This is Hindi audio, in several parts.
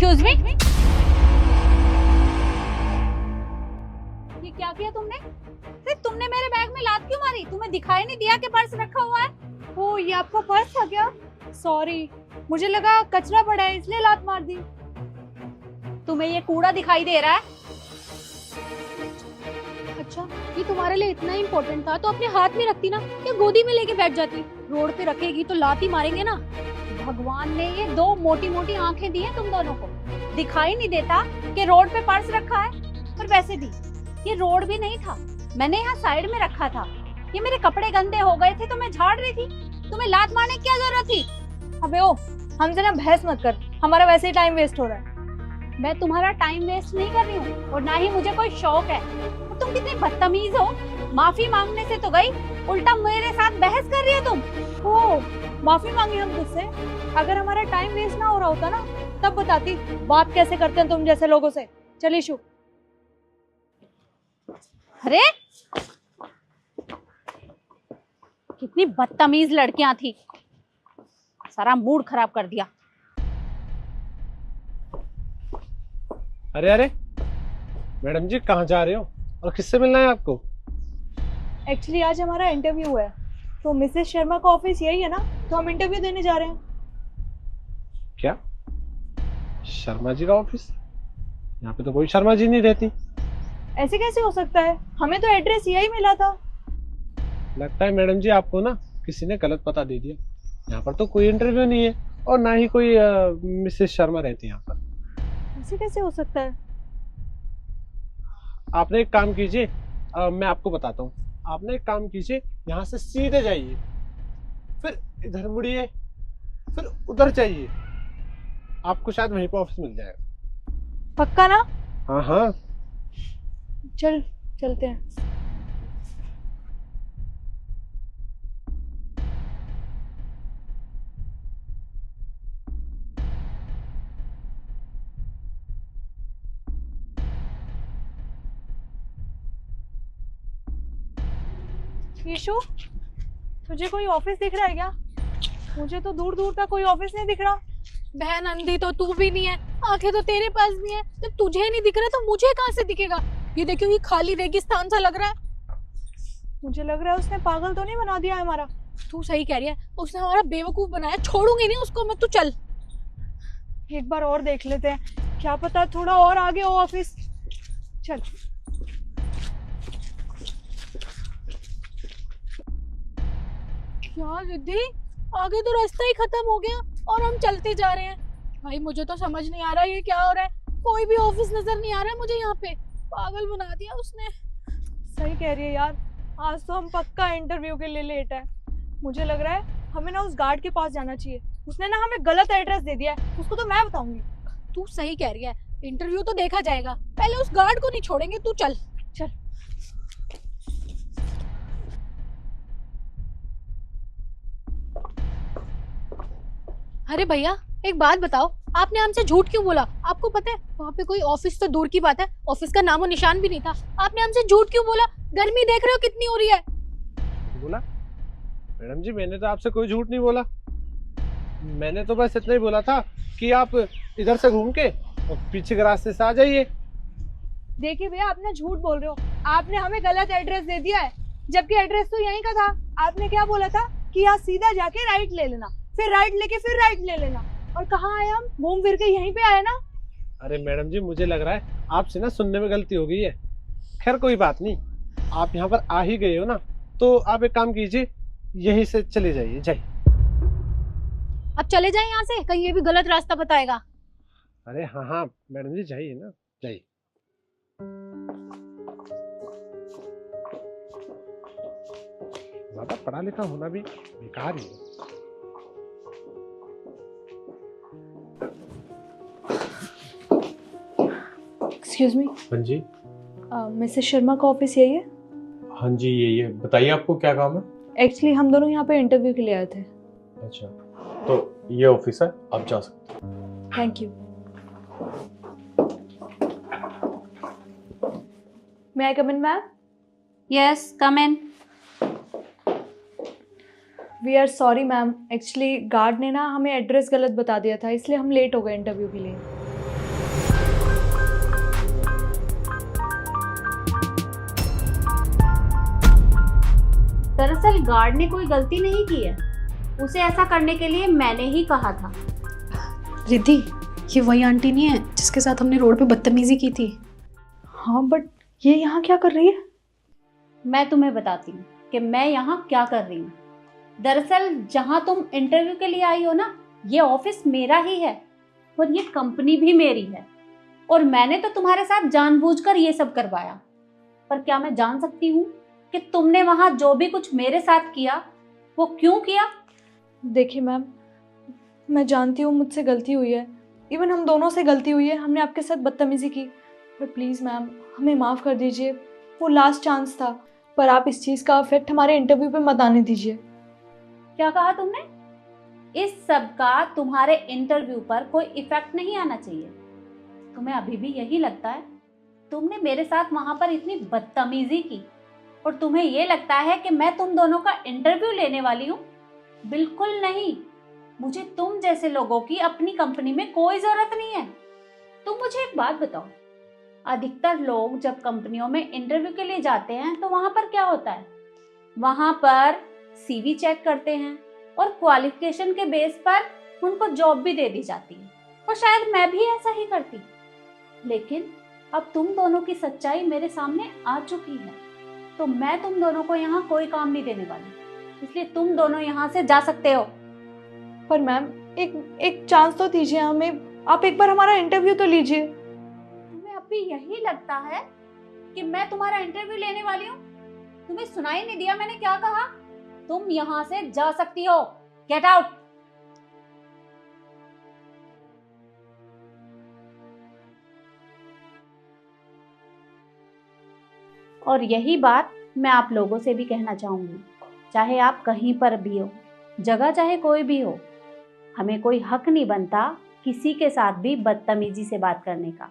एक्सक्यूज मी, ये क्या किया तुमने? अरे तुमने मेरे बैग में लात क्यों मारी? तुम्हें दिखाई नहीं दिया कि पर्स रखा हुआ है? ओ, ये आपका पर्स था क्या? सॉरी, मुझे लगा कचरा पड़ा है इसलिए लात मार दी। तुम्हें ये कूड़ा दिखाई दे रहा है? अच्छा, ये तुम्हारे लिए इतना इम्पोर्टेंट था तो अपने हाथ में रखती ना, या गोदी में लेके बैठ जाती। रोड पे रखेगी तो लात ही मारेंगे ना। भगवान ने ये दो मोटी मोटी आंखें दी हैं तुम दोनों को, दिखाई नहीं देता कि रोड पे पर्स रखा है? पर वैसे भी ये रोड भी नहीं था, मैंने यहाँ साइड में रखा था। ये मेरे कपड़े गंदे हो गए थे तो मैं झाड़ रही थी, तुम्हें लात मारने की क्या जरूरत थी? अबे ओ, हमसे ना बहस मत कर, हमारा वैसे ही टाइम वेस्ट हो रहा है। मैं तुम्हारा टाइम वेस्ट नहीं कर रही हूँ और ना ही मुझे कोई शौक है। और तुम कितने बदतमीज हो, माफी मांगने से तो गई, उल्टा मेरे साथ बहस कर रही हो तुम। ओ, माफी मांगी हम तुझसे? अगर हमारा टाइम वेस्ट ना हो रहा होता ना तब बताती बात कैसे करते हैं तुम जैसे लोगों से। चल इशू। अरे कितनी बदतमीज लड़कियां थी, सारा मूड खराब कर दिया। अरे अरे मैडम जी, कहाँ जा रहे हो और किससे मिलना है आपको? एक्चुअली आज हमारा इंटरव्यू है, तो मिसेस शर्मा का ऑफिस यही है ना, तो हम इंटरव्यू देने जा रहे हैं। क्या शर्मा जी का ऑफिस? यहाँ पे तो कोई शर्मा जी नहीं रहती। ऐसे कैसे हो सकता है? हमें तो एड्रेस यही मिला था। लगता है मैडम जी आपको ना किसी ने गलत पता दे दिया। यहाँ पर तो कोई इंटरव्यू नहीं है और ना ही कोई मिसेस शर्मा रहती है यहाँ पर। ऐसे कैसे हो सकता है? आपने एक काम कीजिए, मैं आपको बताता हूँ। आपने एक काम कीजिए, यहाँ से सीधे जाइए, फिर इधर मुड़िए, फिर उधर जाइए, आपको शायद वहीं पर ऑफिस मिल जाएगा। पक्का ना? हाँ हाँ। चल चलते हैं। ईशु, तुझे कोई ऑफिस दिख रहा है क्या? मुझे तो दूर दूर तक कोई ऑफिस नहीं दिख रहा। बहन अंधी तो तू भी नहीं है, आंखें तो तेरे पास भी है। जब तुझे नहीं दिख रहा तो मुझे कहाँ से दिखेगा? ये देखो, ये खाली रेगिस्तान सा लग रहा है। मुझे लग रहा है उसने पागल तो नहीं बना दिया है हमारा। तू सही कह रही है, उसने हमारा बेवकूफ बनाया। छोड़ूंगी नहीं उसको मैं, तू चल। एक बार और देख लेते हैं, क्या पता थोड़ा और आगे हो ऑफिस। चल। यार रिद्धि, आगे तो रास्ता ही खत्म हो गया और हम चलते जा रहे हैं। भाई मुझे तो समझ नहीं आ रहा ये क्या हो रहा है। कोई भी ऑफिस नजर नहीं आ रहा है मुझे यहाँ पे। पागल बना दिया उसने। सही कह रही है यार, आज तो हम पक्का इंटरव्यू के लिए लेट है। मुझे लग रहा है हमें ना उस गार्ड के पास जाना चाहिए। उसने ना हमें गलत एड्रेस दे दिया है, उसको तो मैं बताऊंगी। तू सही कह रही है, इंटरव्यू तो देखा जाएगा, पहले उस गार्ड को नहीं छोड़ेंगे। तू चल। चल। अरे भैया, एक बात बताओ, आपने हमसे झूठ क्यों बोला? आपको पता है वहाँ पे कोई ऑफिस तो दूर की बात है, ऑफिस का नामो निशान भी नहीं था। आपने हमसे झूठ क्यों बोला? गर्मी देख रहे हो कितनी हो रही है। बोला मैडम जी, मैंने तो आपसे कोई झूठ नहीं बोला। मैंने तो बस इतना ही बोला था कि आप इधर से घूम के और पीछे के रास्ते से आ जाइए। देखिए भैया, आपने झूठ बोल रहे हो। आपने हमें गलत एड्रेस दे दिया है, जबकि एड्रेस तो यहीं का था। आपने क्या बोला था कि यहाँ सीधा जाके राइट ले लेना, फिर राइट लेके फिर राइट ले लेना। और कहाँ आए हम? घूम फिर के यहीं पे आए ना। अरे मैडम जी, मुझे लग रहा है आपसे ना सुनने में गलती हो गई है। खैर कोई बात नहीं, आप यहाँ पर आ ही गए हो ना, तो आप एक काम कीजिए, यहीं से चले जाइए। जाइए। अब चले जाए यहाँ से, कहीं ये भी गलत रास्ता बताएगा। अरे हाँ हाँ मैडम जी, जाइए ना, जाइए। ज्यादा पढ़ा लिखा होना भी बेकार ही है। Excuse me. हाँ जी। मिसेस शर्मा का ऑफिस यही है? हाँ जी, यही है। बताइए आपको क्या काम है? एक्चुअली हम दोनों यहाँ पे इंटरव्यू के लिए आए थे। अच्छा, तो ये ऑफिस है, आप जा सकते हैं। Thank you. May I come in ma'am? Yes, come in. We are sorry ma'am, actually guard ने ना हमें एड्रेस गलत बता दिया था, इसलिए हम लेट हो गए इंटरव्यू के लिए। दरअसल गार्ड ने कोई गलती नहीं की है, उसे ऐसा करने के लिए मैंने ही कहा था। रिद्धि, ये वही आंटी नहीं है जिसके साथ हमने रोड पे बदतमीजी की थी? हाँ बट ये यहाँ क्या कर रही है? मैं तुम्हें बताती हूँ कि मैं यहाँ क्या कर रही हूँ। दरअसल जहाँ तुम इंटरव्यू के लिए आई हो ना, ये ऑफिस मेरा ही है और ये कंपनी भी मेरी है, और मैंने तो तुम्हारे साथ जानबूझकर ये सब करवाया। पर क्या मैं जान सकती हूँ कि तुमने वहाँ जो भी कुछ मेरे साथ किया वो क्यों किया? देखिए मैम, मैं जानती हूँ मुझसे गलती हुई है, इवन हम दोनों से गलती हुई है, हमने आपके साथ बदतमीजी की, पर प्लीज़ मैम हमें माफ़ कर दीजिए। वो लास्ट चांस था, पर आप इस चीज़ का इफेक्ट हमारे इंटरव्यू पे मत आने दीजिए। क्या कहा तुमने? इस सब का तुम्हारे इंटरव्यू पर कोई इफेक्ट नहीं आना चाहिए। तुम्हें अभी भी यही लगता है? तुमने मेरे साथ वहां पर इतनी बदतमीजी की और तुम्हें ये लगता है कि मैं तुम दोनों का इंटरव्यू लेने वाली हूँ? बिल्कुल नहीं। मुझे तुम जैसे लोगों की अपनी कंपनी में कोई जरूरत नहीं है। तुम मुझे एक बात बताओ, अधिकतर लोग जब कंपनियों में इंटरव्यू के लिए जाते हैं तो वहां पर क्या होता है? वहां पर सीवी चेक करते हैं और क्वालिफिकेशन के बेस पर उनको जॉब भी दे दी जाती है, और शायद मैं भी ऐसा ही करती। लेकिन अब तुम दोनों की सच्चाई मेरे सामने आ चुकी है, तो मैं तुम दोनों को यहाँ कोई काम नहीं देने वाली, इसलिए तुम दोनों यहाँ से जा सकते हो। पर मैम एक चांस तो दीजिए हमें, आप एक बार हमारा इंटरव्यू तो लीजिए। तुम्हें अब भी यही लगता है कि मैं तुम्हारा इंटरव्यू लेने वाली हूँ? तुम्हें सुनाई नहीं दिया मैंने क्या कहा? तुम यहाँ से जा सकती हो। Get out. और यही बात मैं आप लोगों से भी कहना चाहूंगी, चाहे आप कहीं पर भी हो, जगह चाहे कोई भी हो, हमें कोई हक नहीं बनता किसी के साथ भी बदतमीजी से बात करने का।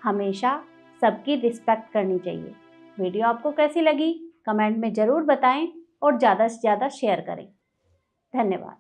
हमेशा सबकी रिस्पेक्ट करनी चाहिए। वीडियो आपको कैसी लगी कमेंट में ज़रूर बताएं और ज़्यादा से ज़्यादा शेयर करें। धन्यवाद।